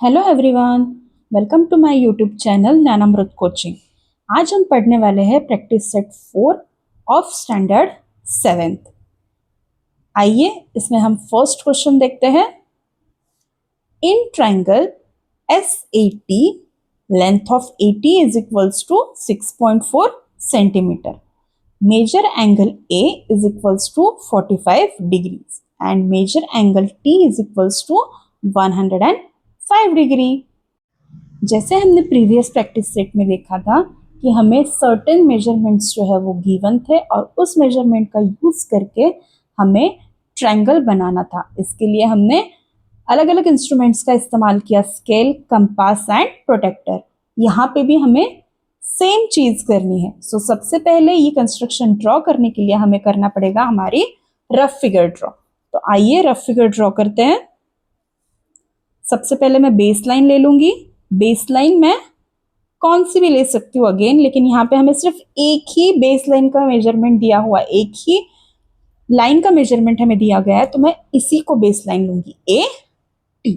Hello everyone, welcome to my YouTube channel Gyanamrit coaching. आज हम पढ़ने वाले हैं practice set 4 of standard 7th। आइए इसमें हम फर्स्ट क्वेश्चन देखते हैं। In triangle SAT length of AT is equals to 6.4 centimetre. Measure angle A is equals to 45 degrees and measure angle T is equals to 105 degree. जैसे हमने previous practice set में देखा था कि हमें सर्टेन मेजरमेंट्स जो है वो गिवन थे और उस मेजरमेंट का यूज करके हमें ट्रायंगल बनाना था। इसके लिए हमने अलग अलग इंस्ट्रूमेंट्स का इस्तेमाल किया, स्केल, कंपास एंड प्रोटेक्टर। यहाँ पे भी हमें सेम चीज करनी है। सो सबसे पहले ये कंस्ट्रक्शन ड्रॉ करने के लिए हमें करना पड़ेगा हमारी रफ फिगर ड्रॉ। तो आइए रफ फिगर ड्रॉ करते हैं। सबसे पहले मैं बेस लाइन ले लूंगी। बेस लाइन मैं कौन सी भी ले सकती हूँ अगेन, लेकिन यहाँ पे हमें सिर्फ एक ही बेस लाइन का मेजरमेंट दिया हुआ, एक ही लाइन का मेजरमेंट हमें दिया गया है, तो मैं इसी को बेस लाइन लूंगी, AT।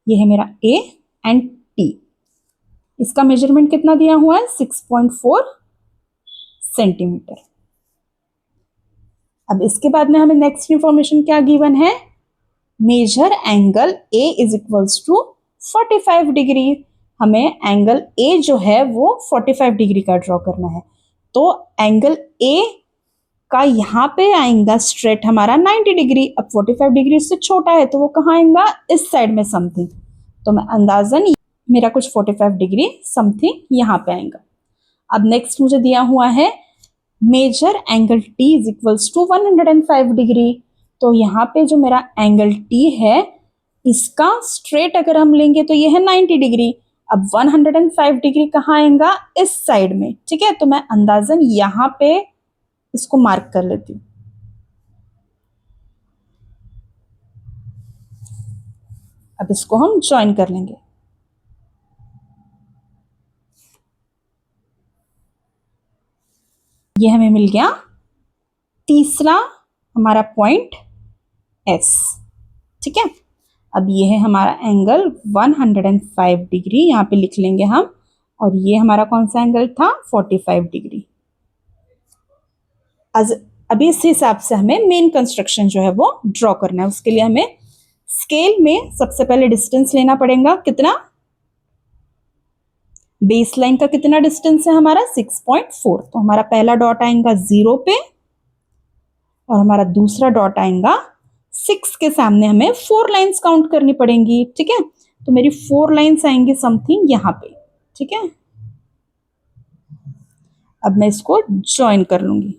ये है मेरा A एंड T। इसका मेजरमेंट कितना दिया हुआ है? 6.4 सेंटीमीटर। अब इसके बाद में हमें नेक्स्ट इंफॉर्मेशन क्या गिवन है? Measure angle A is equals to 45 degree. हमें एंगल A जो है वो 45 डिग्री का ड्रॉ करना है। तो एंगल A का यहाँ पे आएगा स्ट्रेट हमारा 90 डिग्री। अब 45 डिग्री से छोटा है तो वो कहाँ आएगा? इस साइड में समथिंग। तो मैं अंदाजन मेरा कुछ 45 डिग्री समथिंग यहाँ पे आएगा। अब नेक्स्ट मुझे दिया हुआ है measure angle T is equals to 105 degree. तो यहाँ पे जो मेरा एंगल T है इसका स्ट्रेट अगर हम लेंगे तो ये है 90 डिग्री। अब 105 डिग्री कहाँ आएगा? इस साइड में। ठीक है, तो मैं अंदाजन यहाँ पे इसको मार्क कर लेती हूँ। अब इसको हम ज्वाइन कर लेंगे। ये हमें मिल गया तीसरा हमारा पॉइंट S। ठीक है, अब ये है हमारा एंगल 105 डिग्री, यहाँ पे लिख लेंगे हम। और ये हमारा कौन सा एंगल था? 45 डिग्री। अभी इस हिसाब से हमें मेन कंस्ट्रक्शन जो है वो ड्रॉ करना है। उसके लिए हमें स्केल में सबसे पहले डिस्टेंस लेना पड़ेगा। कितना? बेस लाइन का कितना डिस्टेंस है हमारा? 6.4। तो हमारा पहला डॉट आएगा 0 पे और हमारा दूसरा डॉट आएगा 6 के सामने। हमें 4 लाइंस काउंट करनी पड़ेंगी। ठीक है, तो मेरी 4 लाइंस आएंगी समथिंग यहाँ पे। ठीक है, अब मैं इसको ज्वाइन कर लूंगी।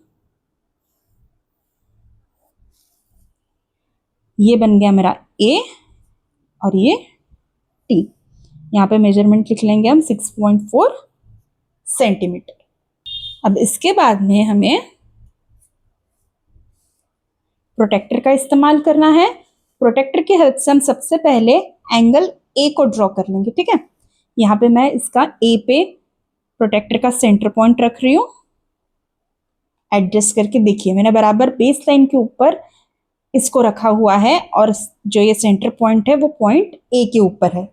ये बन गया मेरा A और ये T। यहाँ पे मेजरमेंट लिख लेंगे हम 6.4 सेंटीमीटर। अब इसके बाद में हमें प्रोटेक्टर का इस्तेमाल करना है। प्रोटेक्टर की हेल्प से हम सबसे पहले एंगल A को ड्रॉ कर लेंगे। ठीक है, यहाँ पे मैं इसका A पे प्रोटेक्टर का सेंटर पॉइंट रख रही हूँ। एडजस्ट करके देखिए, मैंने बराबर बेस लाइन के ऊपर इसको रखा हुआ है और जो ये सेंटर पॉइंट है वो पॉइंट A के ऊपर है।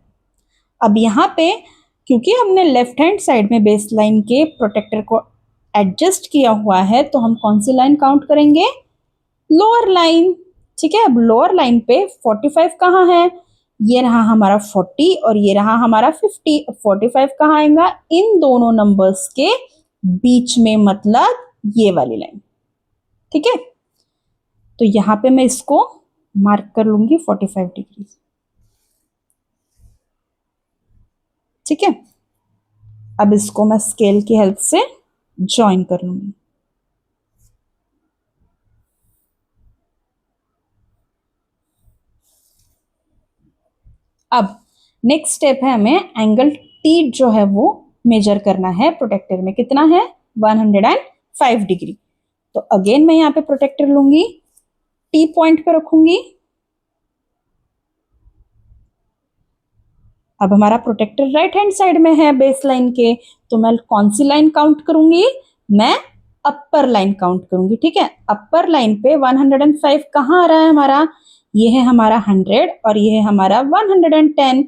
अब यहाँ पे क्योंकि हमने लेफ्ट हैंड साइड में बेस लाइन के प्रोटेक्टर को एडजस्ट किया हुआ है, तो हम कौन सी लाइन काउंट करेंगे? Lower line. ठीक है, अब लोअर लाइन पे 45 कहाँ है? ये रहा हमारा 40 और ये रहा हमारा 50। 45 कहाँ आएगा? इन दोनों नंबर्स के बीच में, मतलब ये वाली लाइन। ठीक है, तो यहाँ पे मैं इसको मार्क कर लूंगी 45 डिग्री। ठीक है, अब इसको मैं स्केल की हेल्प से ज्वाइन कर लूंगी। अब नेक्स्ट स्टेप है, हमें एंगल T जो है वो मेजर करना है। प्रोटेक्टर में कितना है? 105 डिग्री। तो अगेन मैं यहाँ पे प्रोटेक्टर लूंगी, T पॉइंट पे रखूंगी। अब हमारा प्रोटेक्टर राइट हैंड साइड में है बेस लाइन के, तो मैं कौन सी लाइन काउंट करूंगी? मैं अपर लाइन काउंट करूंगी, ठीक है। अपर लाइन पे 105 कहाँ आ रहा है हमारा, ये है हमारा 100 और ये है हमारा 110,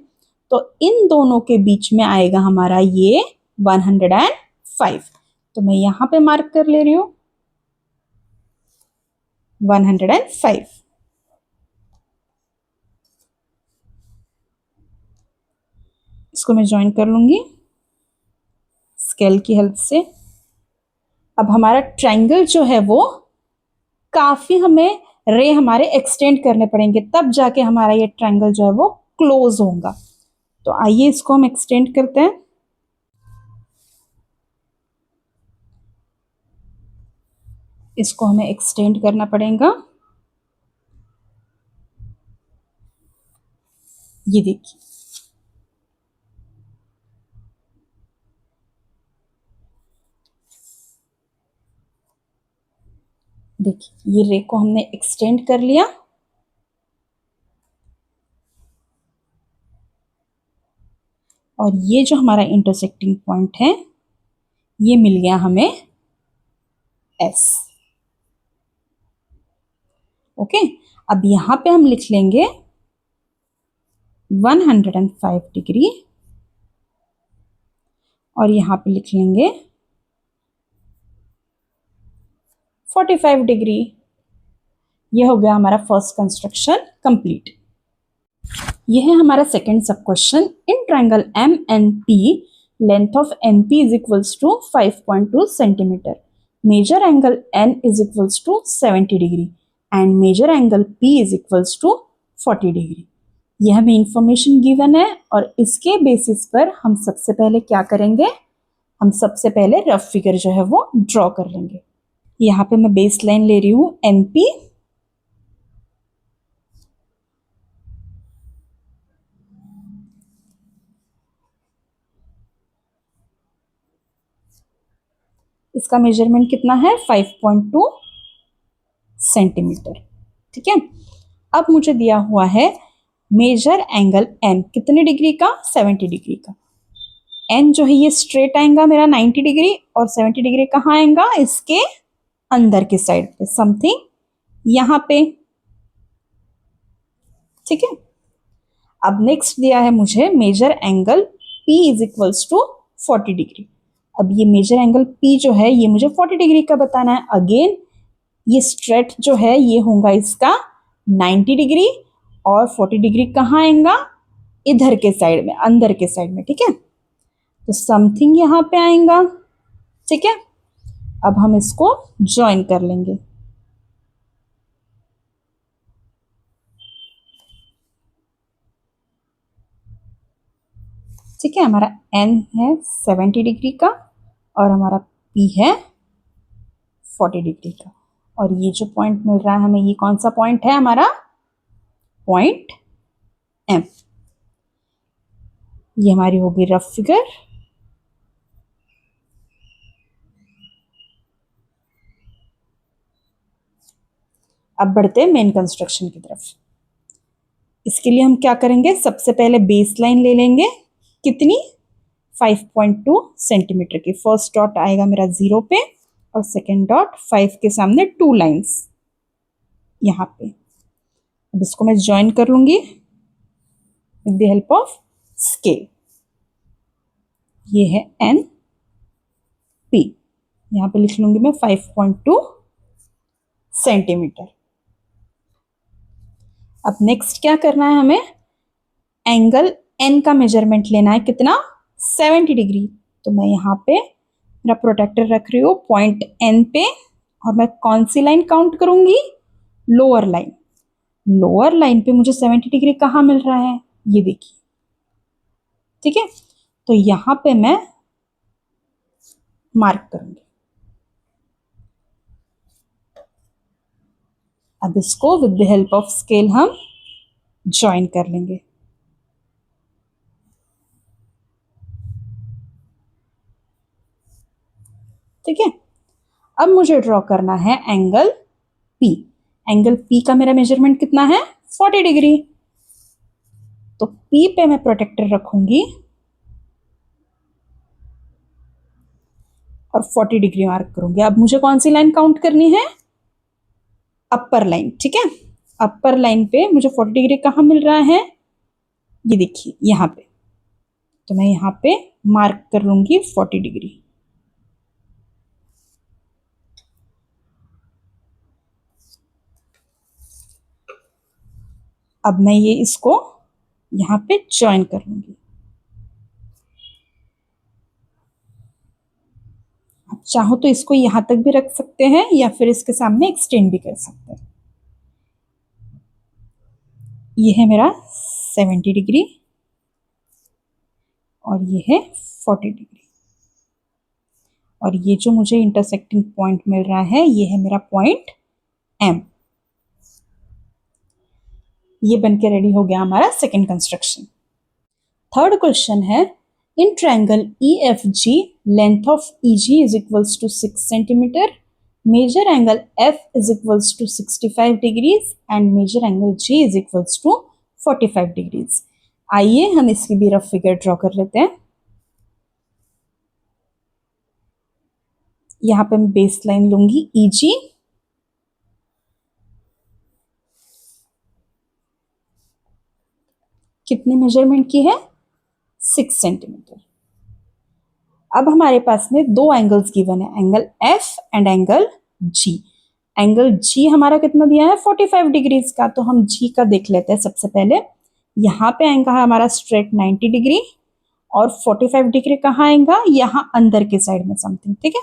तो इन दोनों के बीच में आएगा हमारा ये 105। तो मैं यहां पे मार्क कर ले रही हूं 105। इसको मैं ज्वाइन कर लूंगी स्केल की हेल्प से। अब हमारा ट्रायंगल जो है वो काफी हमें रे हमारे एक्सटेंड करने पड़ेंगे, तब जाके हमारा ये ट्रायंगल जो है वो क्लोज होगा। तो आइए इसको हम एक्सटेंड करते हैं। इसको हमें एक्सटेंड करना पड़ेगा। ये देखिए, देखिए ये रे को हमने एक्सटेंड कर लिया और ये जो हमारा इंटरसेक्टिंग पॉइंट है ये मिल गया हमें एस। ओके, अब यहां पे हम लिख लेंगे 105 डिग्री और यहां पे लिख लेंगे 45 डिग्री। ये हो गया हमारा फर्स्ट कंस्ट्रक्शन कंप्लीट। यह है हमारा second sub question. In triangle M N P length of N P is equals to 5.2 centimetre, measure angle N is equals to 70 degree and measure angle P is equals to 40 degree. यह हमें information given है और इसके basis पर हम सबसे पहले क्या करेंगे, हम सबसे पहले रफ फिगर जो है वो ड्रॉ कर लेंगे। यहाँ पे मैं बेस लाइन ले रही हूँ एनपी, इसका मेजरमेंट कितना है 5.2 सेंटीमीटर, ठीक है। अब मुझे दिया हुआ है मेजर एंगल एन कितने डिग्री का, 70 डिग्री का। एन जो है ये स्ट्रेट आएगा मेरा 90 डिग्री और 70 डिग्री कहाँ आएगा, इसके अंदर की साइड पे, समथिंग यहां पे, ठीक है। अब नेक्स्ट दिया है मुझे measure angle P is equals to 40 degree. अब ये मेजर एंगल P जो है ये मुझे 40 डिग्री का बताना है। अगेन ये स्ट्रेट जो है ये होगा इसका 90 डिग्री और 40 डिग्री कहाँ आएगा, इधर के साइड में, अंदर के साइड में, ठीक है। तो समथिंग यहाँ पे आएगा, ठीक है। अब हम इसको ज्वाइन कर लेंगे। ठीक है, हमारा एन है 70 डिग्री का और हमारा पी है 40 डिग्री का। और ये जो पॉइंट मिल रहा है हमें, ये कौन सा पॉइंट है हमारा, पॉइंट एम। ये हमारी होगी रफ फिगर। अब बढ़ते हैं मेन कंस्ट्रक्शन की तरफ। इसके लिए हम क्या करेंगे, सबसे पहले बेस लाइन ले लेंगे, कितनी 5.2 सेंटीमीटर की। फर्स्ट डॉट आएगा मेरा 0 पे और सेकेंड डॉट 5 के सामने 2 लाइन्स यहाँ पे। अब इसको मैं ज्वाइन कर लूंगी with the help of scale. ये है एन पी, यहाँ पे लिख लूंगी मैं 5.2 सेंटीमीटर। अब नेक्स्ट क्या करना है हमें, एंगल एन का मेजरमेंट लेना है, कितना 70 डिग्री। तो मैं यहाँ पे मेरा प्रोटेक्टर रख रही हूँ पॉइंट एन पे और मैं कौन सी लाइन काउंट करूंगी, लोअर लाइन। लोअर लाइन पे मुझे 70 डिग्री कहाँ मिल रहा है, ये देखिए, ठीक है। तो यहां पे मैं मार्क करूंगी। अब इसको with the help of scale हम ज्वाइन कर लेंगे। ठीक है, अब मुझे ड्रॉ करना है एंगल पी। एंगल पी का मेरा मेजरमेंट कितना है 40 डिग्री। तो पी पे मैं प्रोटेक्टर रखूंगी और 40 डिग्री मार्क करूंगी। अब मुझे कौन सी लाइन काउंट करनी है? अपर लाइन, ठीक है। अपर लाइन पे मुझे 40 डिग्री कहाँ मिल रहा है? ये देखिए यहाँ पे, तो मैं यहाँ पे मार्क कर लूंगी 40 डिग्री। अब मैं ये इसको यहाँ पे ज्वाइन कर लूंगी। आप चाहो तो इसको यहाँ तक भी रख सकते हैं या फिर इसके सामने एक्सटेंड भी कर सकते हैं। ये है मेरा 70 डिग्री और ये है 40 डिग्री, और ये जो मुझे इंटरसेक्टिंग पॉइंट मिल रहा है ये है मेरा पॉइंट एम। ये बनके रेडी हो गया हमारा सेकेंड कंस्ट्रक्शन। थर्ड क्वेश्चन है, in triangle EFG length of EG is equals to 6 centimetre, measure angle F is equals to 65 degrees and measure angle G is equals to 45 degrees. आइए हम इसकी भी रफ फिगर ड्रॉ कर लेते हैं। यहाँ पे मैं बेस लाइन लूंगी EG, कितने मेजरमेंट की है? 6 सेंटीमीटर। अब हमारे पास में दो एंगल्स गिवन है, angle F and angle G। Angle G हमारा कितना दिया है? 45 डिग्रीज का। तो हम G का देख लेते हैं सबसे पहले। यहाँ पे आएगा हमारा स्ट्रेट 90 डिग्री और 45 डिग्री कहाँ आएगा? यहाँ अंदर के साइड में समथिंग, ठीक है।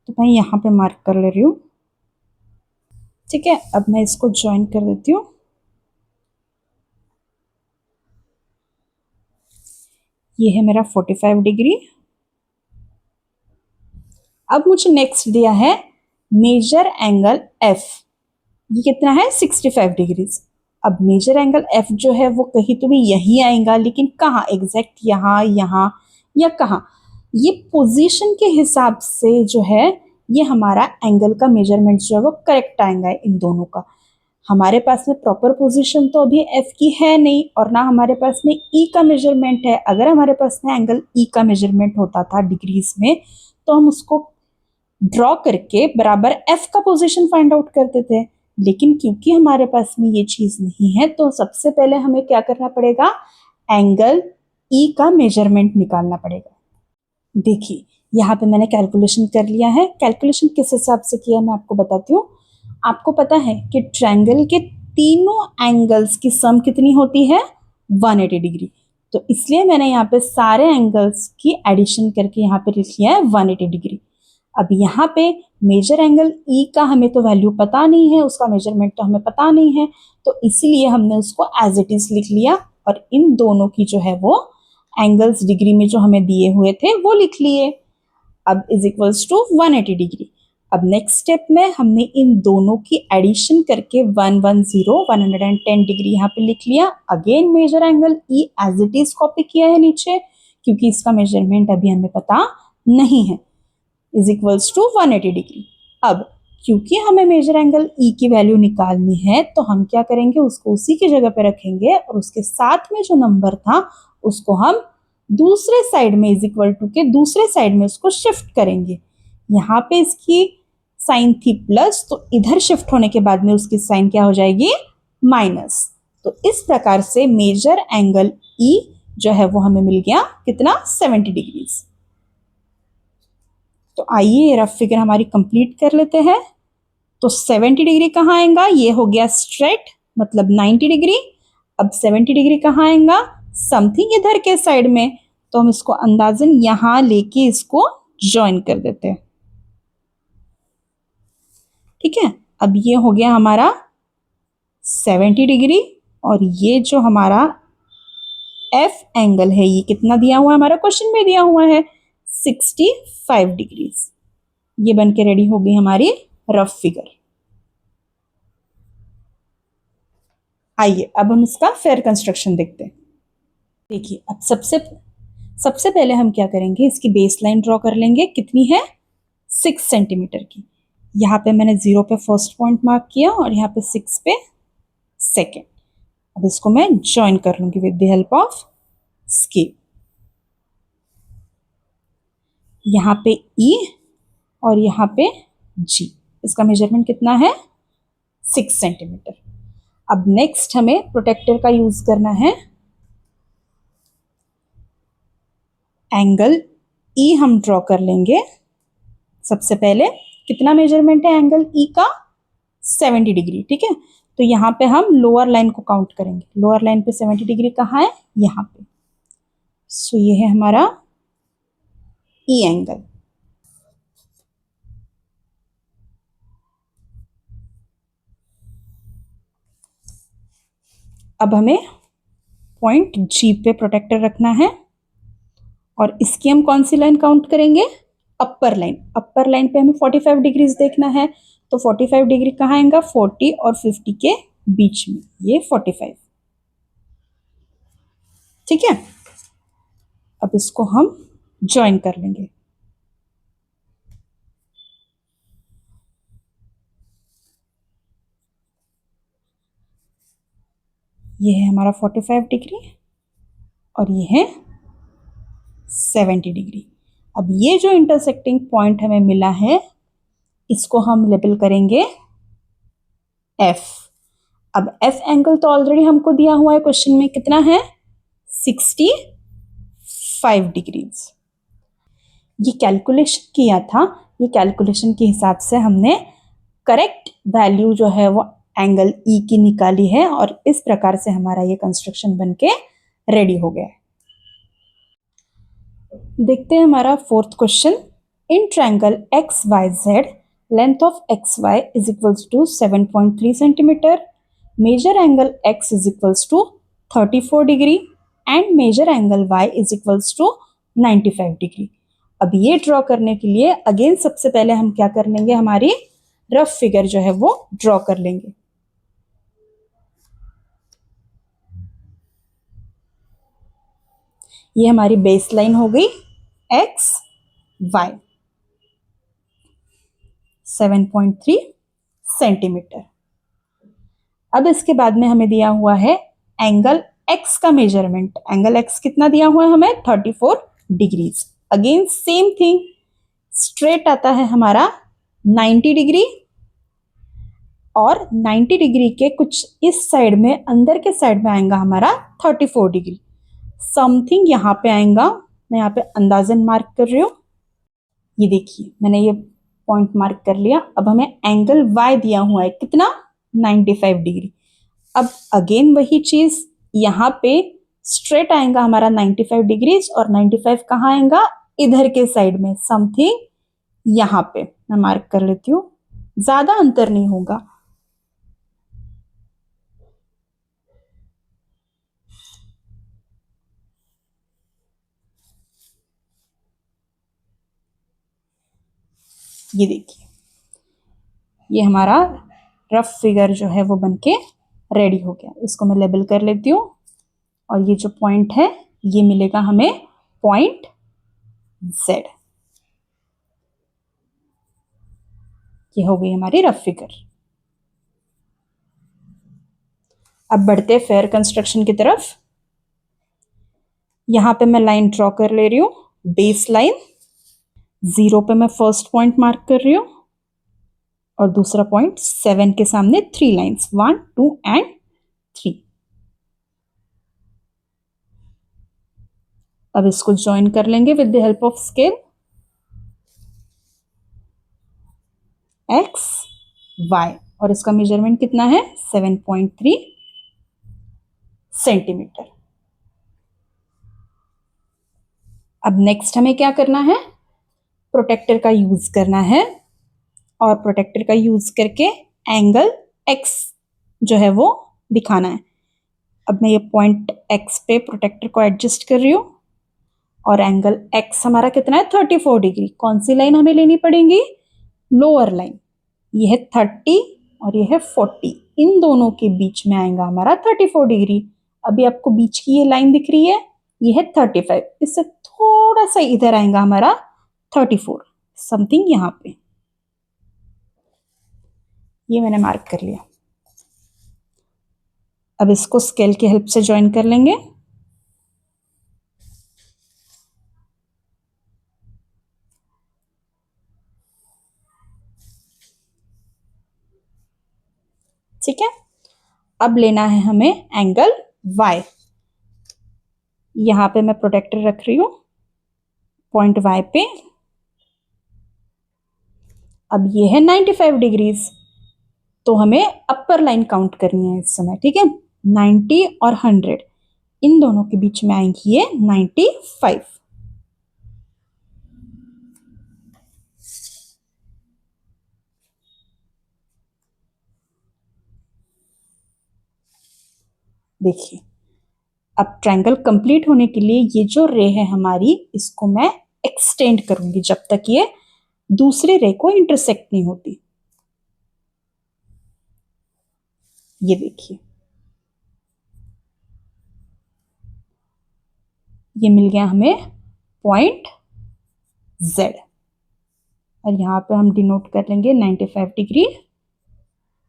तो मैं यहाँ पे मार्क कर ले रही हूँ, ठीक है। अब मैं इसको ज्वाइन कर देती हूँ। ये है मेरा 45 डिग्री। अब मुझे नेक्स्ट दिया है मेजर एंगल F, ये कितना है? 65 डिग्रीज। अब मेजर एंगल F जो है वो कहीं तो भी यही आएगा, लेकिन कहाँ एग्जैक्ट? यहाँ, यहाँ या कहाँ? ये पोजीशन के हिसाब से जो है ये हमारा एंगल का मेजरमेंट जो है वो करेक्ट आएगा इन दोनों का। हमारे पास में प्रॉपर पोजीशन तो अभी F की है नहीं, और ना हमारे पास में E का मेजरमेंट है। अगर हमारे पास में एंगल E का मेजरमेंट होता था डिग्रीज में तो हम उसको ड्रॉ करके बराबर F का पोजीशन फाइंड आउट करते थे, लेकिन क्योंकि हमारे पास में ये चीज नहीं है तो सबसे पहले हमें क्या करना पड़ेगा? एंगल E का मेजरमेंट निकालना पड़ेगा। देखिए यहाँ पे मैंने कैलकुलेशन कर लिया है। कैलकुलेशन किस हिसाब से किया मैं आपको बताती हूँ। आपको पता है कि ट्रायंगल के तीनों एंगल्स की सम कितनी होती है? 180 डिग्री। तो इसलिए मैंने यहाँ पे सारे एंगल्स की एडिशन करके यहाँ पे लिख लिया है 180 डिग्री। अब यहाँ पे मेजर एंगल E का हमें तो वैल्यू पता नहीं है, उसका मेजरमेंट तो हमें पता नहीं है, तो इसलिए हमने उसको एज इट इज लिख लिया और इन दोनों की जो है वो एंगल्स डिग्री में जो हमें दिए हुए थे वो लिख लिए। अब इज इक्वल्स टू 180 डिग्री। अब नेक्स्ट स्टेप में हमने इन दोनों की एडिशन करके 110 डिग्री यहाँ पे लिख लिया। Again measure angle E as it is copy किया है नीचे, क्योंकि इसका मेजरमेंट अभी हमें पता नहीं है, इज इक्वल्स टू 180 डिग्री। अब क्योंकि हमें मेजर एंगल E की वैल्यू निकालनी है तो हम क्या करेंगे? उसको उसी की जगह पे रखेंगे और उसके साथ में जो नंबर था उसको हम दूसरे साइड में इज इक्वल टू के दूसरे साइड में उसको शिफ्ट करेंगे। यहाँ पे इसकी साइन थी प्लस, तो इधर शिफ्ट होने के बाद में उसकी साइन क्या हो जाएगी? माइनस। तो इस प्रकार से मेजर एंगल E जो है वो हमें मिल गया कितना? 70 डिग्रीज। तो आइए ये रफ फिगर हमारी कंप्लीट कर लेते हैं। तो 70 डिग्री कहाँ आएगा? ये हो गया स्ट्रेट, मतलब 90 डिग्री। अब 70 डिग्री कहाँ आएगा? समथिंग इधर के साइड में, तो हम इसको अंदाजन यहां लेके इसको ज्वाइन कर देते हैं, ठीक है। अब ये हो गया हमारा 70 डिग्री और ये जो हमारा F एंगल है ये कितना दिया हुआ है? हमारा क्वेश्चन में दिया हुआ है 65 डिग्रीज। ये बन के रेडी हो गई हमारी रफ फिगर। आइए अब हम इसका फेयर कंस्ट्रक्शन देखते हैं। देखिए अब सबसे पहले हम क्या करेंगे? इसकी बेस लाइन ड्रॉ कर लेंगे, कितनी है? 6 सेंटीमीटर की। यहाँ पे मैंने 0 पे फर्स्ट पॉइंट मार्क किया और यहाँ पे 6 पे सेकेंड। अब इसको मैं ज्वाइन कर लूंगी with the help of scale. यहाँ पे E और यहाँ पे G। इसका मेजरमेंट कितना है? 6 सेंटीमीटर। अब नेक्स्ट हमें प्रोटेक्टर का यूज करना है। एंगल E हम ड्रॉ कर लेंगे। सबसे पहले कितना मेजरमेंट है एंगल E का? 70 डिग्री। ठीक है, तो यहाँ पे हम लोअर लाइन को काउंट करेंगे। लोअर लाइन पे 70 डिग्री कहाँ है? यहाँ पे। सो ये है हमारा E एंगल। अब हमें पॉइंट G पे प्रोटेक्टर रखना है और इसकी हम कौन सी लाइन काउंट करेंगे? अपर लाइन। अपर लाइन पे हमें 45 डिग्रीज देखना है, तो 45 डिग्री कहाँ आएगा? 40 और 50 के बीच में, ये 45। ठीक है, अब इसको हम ज्वाइन कर लेंगे। ये है हमारा 45 डिग्री और ये है 70 डिग्री। अब ये जो इंटरसेक्टिंग पॉइंट हमें मिला है, इसको हम लेबल करेंगे F। अब F एंगल तो ऑलरेडी हमको दिया हुआ है क्वेश्चन में, कितना है? 65 डिग्रीज। ये कैलकुलेशन किया था, ये कैलकुलेशन के हिसाब से हमने करेक्ट वैल्यू जो है वो एंगल E की निकाली है और इस प्रकार से हमारा ये कंस्ट्रक्शन बनके रेडी हो गया है। देखते हैं हमारा fourth question. In triangle XYZ length of XY is equals to 7.3 centimetre, measure angle X is equals to 34 degree and measure angle Y is equals to 95 degree. अब ये ड्रॉ करने के लिए अगेन सबसे पहले हम क्या कर लेंगे? हमारी रफ फिगर जो है वो ड्रॉ कर लेंगे। ये हमारी बेस लाइन हो गई एक्स वाई 7.3 सेंटीमीटर। अब इसके बाद में हमें दिया हुआ है एंगल एक्स का मेजरमेंट। एंगल एक्स कितना दिया हुआ है हमें? 34 degrees. Again same thing, straight आता है हमारा 90 डिग्री और 90 डिग्री के कुछ इस साइड में, अंदर के साइड में आएगा हमारा 34 डिग्री। समथिंग यहाँ पे आएगा, मैं यहाँ पे अंदाजन मार्क कर रही हूँ। ये देखिए मैंने ये पॉइंट मार्क कर लिया। अब हमें एंगल y दिया हुआ है कितना? 95 डिग्री। अब अगेन वही चीज, यहाँ पे स्ट्रेट आएगा हमारा 95 डिग्रीज और 95 कहाँ आएगा? इधर के साइड में, समथिंग यहाँ पे मैं मार्क कर लेती हूँ, ज्यादा अंतर नहीं होगा। ये देखिए, ये हमारा रफ फिगर जो है वो बनके रेडी हो गया। इसको मैं लेबल कर लेती हूँ और ये जो पॉइंट है ये मिलेगा हमें पॉइंट Z। ये हो गई हमारी रफ फिगर। अब बढ़ते फेयर कंस्ट्रक्शन की तरफ। यहां पे मैं लाइन ड्रॉ कर ले रही हूं, बेस लाइन। 0 पे मैं फर्स्ट पॉइंट मार्क कर रही हूं और दूसरा पॉइंट 7 के सामने 3 लाइंस, 1 2 एंड 3। अब इसको ज्वाइन कर लेंगे with the help of scale. X Y और इसका मेजरमेंट कितना है? 7.3 सेंटीमीटर। अब नेक्स्ट हमें क्या करना है? प्रोटेक्टर का यूज करना है और प्रोटेक्टर का यूज करके एंगल एक्स जो है वो दिखाना है। अब मैं ये पॉइंट एक्स पे प्रोटेक्टर को एडजस्ट कर रही हूँ और एंगल एक्स हमारा कितना है? 34 डिग्री। कौन सी लाइन हमें लेनी पड़ेगी? Lower line. ये है 30 और ये है 40, इन दोनों के बीच में आएगा हमारा 34 डिग्री। अभी आपको बीच की ये लाइन दिख रही है, ये है 35, इससे थोड़ा सा इधर आएगा हमारा 34, समथिंग यहाँ पे। ये मैंने मार्क कर लिया। अब इसको स्केल की हेल्प से ज्वाइन कर लेंगे। ठीक है। अब लेना है हमें एंगल y। यहां पे मैं प्रोटेक्टर रख रही हूं पॉइंट y पे। अब ये है 95 डिग्रीज, तो हमें अपर लाइन काउंट करनी है इस समय, ठीक है। 90 और 100 इन दोनों के बीच में आएंगी ये 95। देखिए, अब ट्रायंगल कंप्लीट होने के लिए ये जो रे है हमारी, इसको मैं एक्सटेंड करूंगी जब तक ये दूसरे रे को इंटरसेक्ट नहीं होती। ये देखिए, ये मिल गया हमें पॉइंट Z, और यहां पे हम डिनोट कर लेंगे 95 डिग्री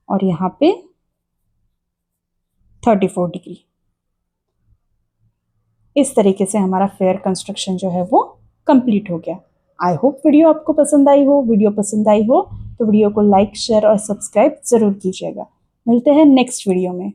और यहां पे 34 डिग्री। इस तरीके से हमारा फेयर कंस्ट्रक्शन जो है वो कंप्लीट हो गया। आई होप वीडियो आपको पसंद आई हो। वीडियो पसंद आई हो तो वीडियो को लाइक, शेयर और सब्सक्राइब जरूर कीजिएगा। मिलते हैं नेक्स्ट वीडियो में।